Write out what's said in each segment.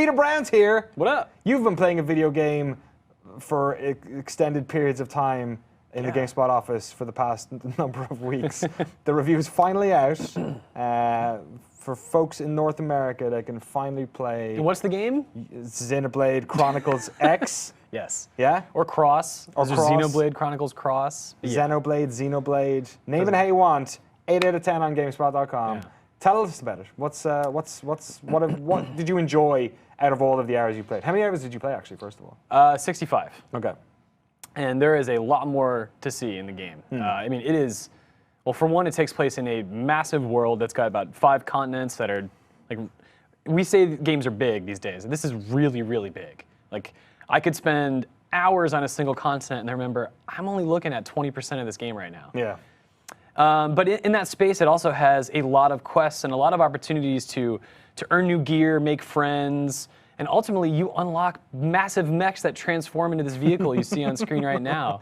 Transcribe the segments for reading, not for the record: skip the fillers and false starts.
Peter Brown's here. What up? You've been playing a video game for extended periods of time in the GameSpot office for the past number of weeks. The review's finally out. For folks in North America that can finally play. And what's the game? Xenoblade Chronicles X. Yes. Yeah? Or Cross. Or There's Cross. Xenoblade Chronicles Cross. Xenoblade. Name it how you want. 8 out of 10 on GameSpot.com. Yeah. Tell us about it. What did you enjoy out of all of the hours you played? How many hours did you play actually, first of all? 65. Okay. And there is a lot more to see in the game. I mean, it is, well, for one, it takes place in a massive world that's got about 5 continents that are, like, we say games are big these days. This is really, really big. Like, I could spend hours on a single continent and I remember, I'm only looking at 20% of this game right now. Yeah. But in that space, it also has a lot of quests and a lot of opportunities to earn new gear, make friends, and ultimately you unlock massive mechs that transform into this vehicle you see on screen right now.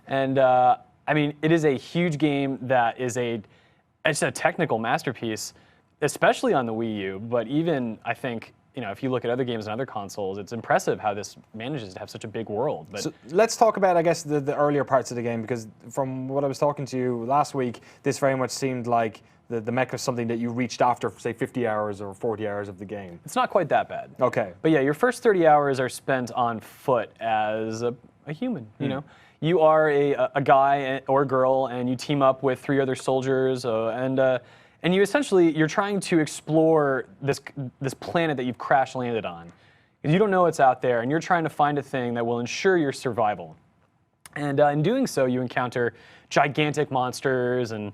And I mean, it is a huge game that is it's a technical masterpiece, especially on the Wii U, but even, I think, you know, if you look at other games on other consoles, it's impressive how this manages to have such a big world. But so let's talk about, I guess, the earlier parts of the game, because from what I was talking to you last week, this very much seemed like the mech was something that you reached after, say, 50 hours or 40 hours of the game. it's not quite that bad. Okay. But yeah, your first 30 hours are spent on foot as a human, you know? You are a guy or a girl, and you team up with 3 other soldiers, and you essentially, you're trying to explore this planet that you've crash landed on. You don't know what's out there, and you're trying to find a thing that will ensure your survival. And in doing so, you encounter gigantic monsters and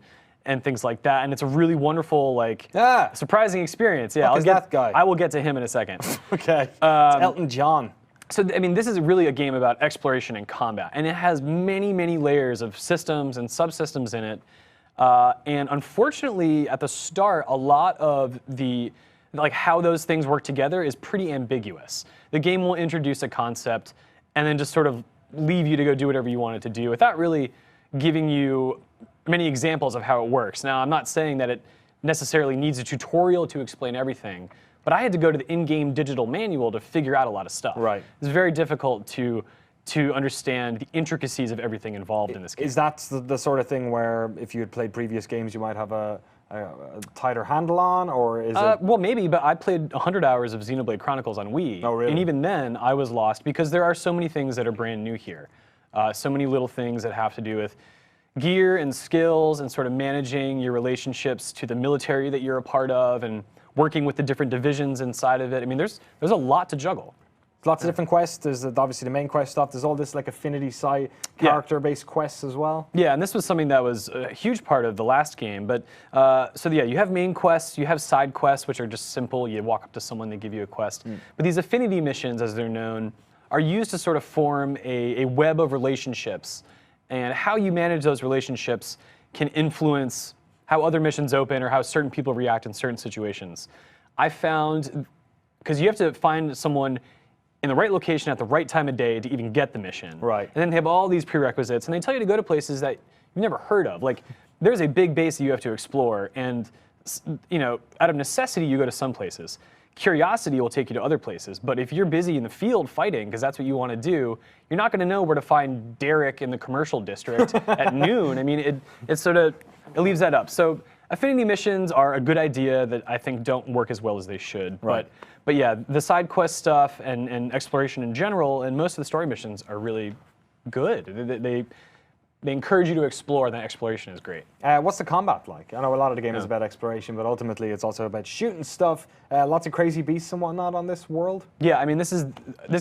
things like that, and it's a really wonderful, like, surprising experience. Yeah, that guy? I will get to him in a second. Okay. It's Elton John. So, I mean, this is really a game about exploration and combat, and it has many, many layers of systems and subsystems in it. And unfortunately, at the start, a lot of how those things work together is pretty ambiguous. The game will introduce a concept and then just sort of leave you to go do whatever you want it to do without really giving you many examples of how it works. Now, I'm not saying that it necessarily needs a tutorial to explain everything, but I had to go to the in-game digital manual to figure out a lot of stuff. Right. It's very difficult to understand the intricacies of everything involved in this game. Is that the sort of thing where if you had played previous games, you might have a tighter handle on, or is it? Well, maybe, but I played 100 hours of Xenoblade Chronicles on Wii. Oh, really? And even then, I was lost because there are so many things that are brand new here. So many little things that have to do with gear and skills and sort of managing your relationships to the military that you're a part of and working with the different divisions inside of it. I mean, there's a lot to juggle. Lots of different quests. There's obviously the main quest stuff. There's all this like Affinity side character-based quests as well. Yeah, and this was something that was a huge part of the last game. But so yeah, you have main quests, you have side quests, which are just simple. You walk up to someone, they give you a quest. But these Affinity Missions, as they're known, are used to sort of form a web of relationships. And how you manage those relationships can influence how other missions open or how certain people react in certain situations. I found, because you have to find someone in the right location at the right time of day to even get the mission. Right. And then they have all these prerequisites, and they tell you to go to places that you've never heard of. Like, there's a big base that you have to explore, and you know, out of necessity, you go to some places. Curiosity will take you to other places, but if you're busy in the field fighting, because that's what you want to do, you're not going to know where to find Derek in the commercial district at noon. I mean, it leaves that up. So Affinity Missions are a good idea that I think don't work as well as they should. Right. But yeah, the side quest stuff and exploration in general, and most of the story missions are really good. They encourage you to explore, and that exploration is great. What's the combat like? I know a lot of the game is about exploration, but ultimately it's also about shooting stuff. Lots of crazy beasts and whatnot on this world. Yeah, I mean, this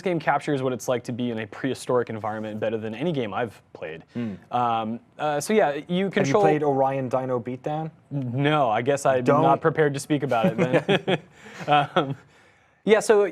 game captures what it's like to be in a prehistoric environment better than any game I've played. So yeah, you control. Have you played Orion Dino Beatdown? No, I guess I'm not prepared to speak about it then. Yeah, so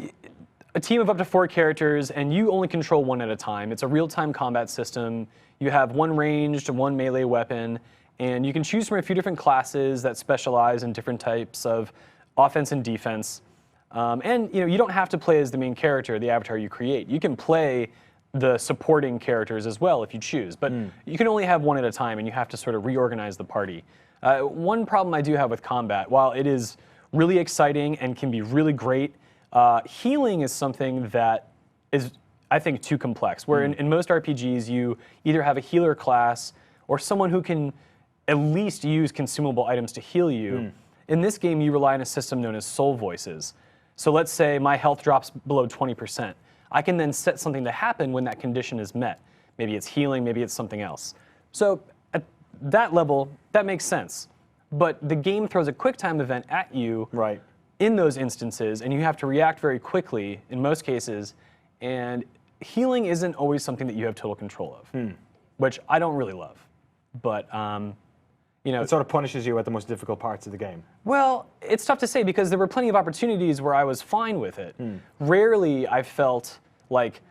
a team of up to 4 characters, and you only control one at a time. It's a real-time combat system. You have one ranged, one melee weapon, and you can choose from a few different classes that specialize in different types of offense and defense. And you don't have to play as the main character, the avatar you create. You can play the supporting characters as well if you choose, but you can only have one at a time, and you have to sort of reorganize the party. One problem I do have with combat, while it is really exciting and can be really great, Healing is something that is, I think, too complex. Where in most RPGs, you either have a healer class or someone who can at least use consumable items to heal you. In this game, you rely on a system known as soul voices. So let's say my health drops below 20%. I can then set something to happen when that condition is met. Maybe it's healing, maybe it's something else. So at that level, that makes sense. But the game throws a QuickTime event at you in those instances, and you have to react very quickly in most cases. And healing isn't always something that you have total control of, which I don't really love. But you know, it sort of punishes you at the most difficult parts of the game. Well, it's tough to say because there were plenty of opportunities where I was fine with it. Rarely I felt like,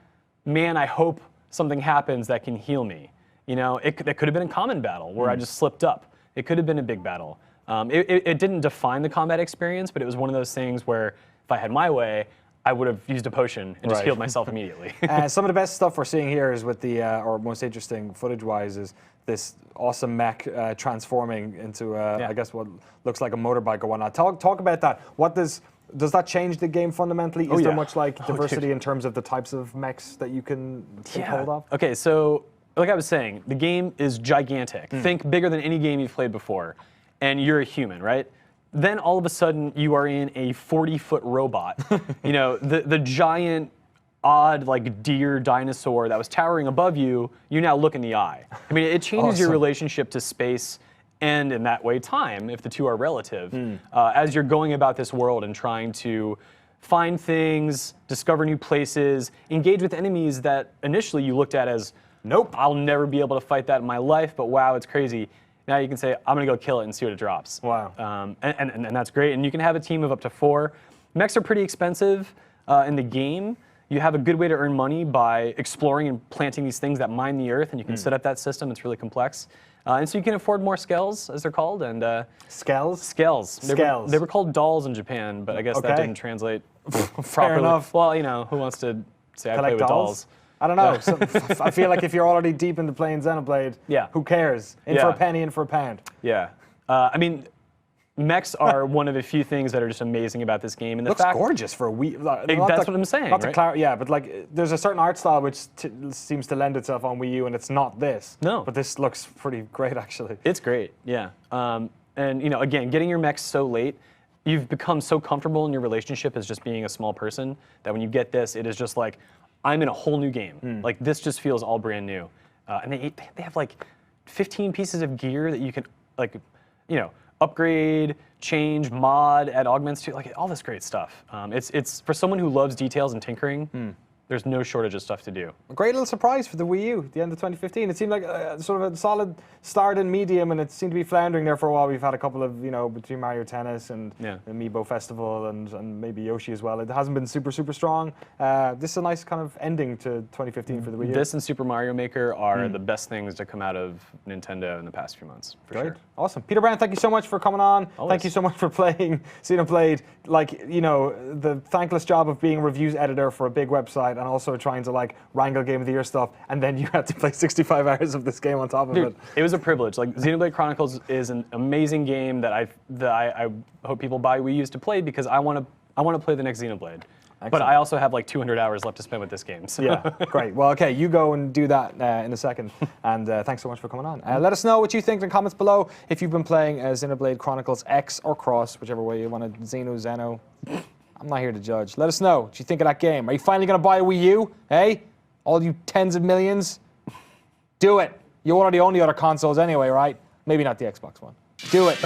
man, I hope something happens that can heal me. You know, it could have been a common battle where I just slipped up. It could have been a big battle. It didn't define the combat experience, but it was one of those things where if I had my way, I would have used a potion and just healed myself immediately. Some of the best stuff we're seeing here is with the, or most interesting footage-wise, is this awesome mech transforming into, I guess, what looks like a motorbike or whatnot. Talk about that. What does that change the game fundamentally? Is there much like diversity in terms of the types of mechs that you can take hold of? Okay, so like I was saying, the game is gigantic. Think bigger than any game you've played before, and you're a human, right? Then all of a sudden you are in a 40-foot robot. You know, the giant, odd, like deer dinosaur that was towering above you, you now look in the eye. I mean, it changes your relationship to space and in that way time, if the two are relative, as you're going about this world and trying to find things, discover new places, engage with enemies that initially you looked at as, nope, I'll never be able to fight that in my life, but wow, it's crazy. Now you can say, I'm gonna go kill it and see what it drops. Wow. And that's great. And you can have a team of up to 4. Mechs are pretty expensive in the game. You have a good way to earn money by exploring and planting these things that mine the earth, and you can set up that system. It's really complex. And so you can afford more skells, as they're called. And Skells? Skells. They were called dolls in Japan, but I guess that didn't translate properly. Fair enough. Well, you know, who wants to say I play with dolls? I don't know. So, I feel like if you're already deep into playing Xenoblade, who cares? In for a penny, in for a pound. Yeah. I mean, mechs are one of the few things that are just amazing about this game. And the looks gorgeous for a Wii. That's what I'm saying, right? Yeah, but like, there's a certain art style which seems to lend itself on Wii U, and it's not this. No. But this looks pretty great, actually. It's great, yeah. And you know, again, getting your mechs so late, you've become so comfortable in your relationship as just being a small person that when you get this, it is just like, I'm in a whole new game. Like, this just feels all brand new. And they have like 15 pieces of gear that you can, like, you know, upgrade, change, mod, add augments to, like all this great stuff. It's for someone who loves details and tinkering, there's no shortage of stuff to do. A great little surprise for the Wii U at the end of 2015. It seemed like sort of a solid start in medium, and it seemed to be floundering there for a while. We've had a couple of, you know, between Mario Tennis and Amiibo Festival and maybe Yoshi as well. It hasn't been super strong. This is a nice kind of ending to 2015 for the Wii U. This and Super Mario Maker are the best things to come out of Nintendo in the past few months, for sure. Awesome. Peter Brown, thank you so much for coming on. Always. Thank you so much for playing Xenoblade. Like, you know, the thankless job of being a reviews editor for a big website and also trying to like wrangle Game of the Year stuff, and then you had to play 65 hours of this game on top of it. It was a privilege. Like, Xenoblade Chronicles is an amazing game that I hope people buy Wii U's to play because I want to play the next Xenoblade. Excellent. But I also have like 200 hours left to spend with this game. So. Yeah, great. Well, okay, you go and do that in a second. And thanks so much for coming on. Let us know what you think in the comments below. If you've been playing Xenoblade Chronicles X or Cross, whichever way you want to, Xeno. I'm not here to judge. Let us know what you think of that game. Are you finally going to buy a Wii U? Hey? All you tens of millions? Do it. You already own the other consoles anyway, right? Maybe not the Xbox One. Do it.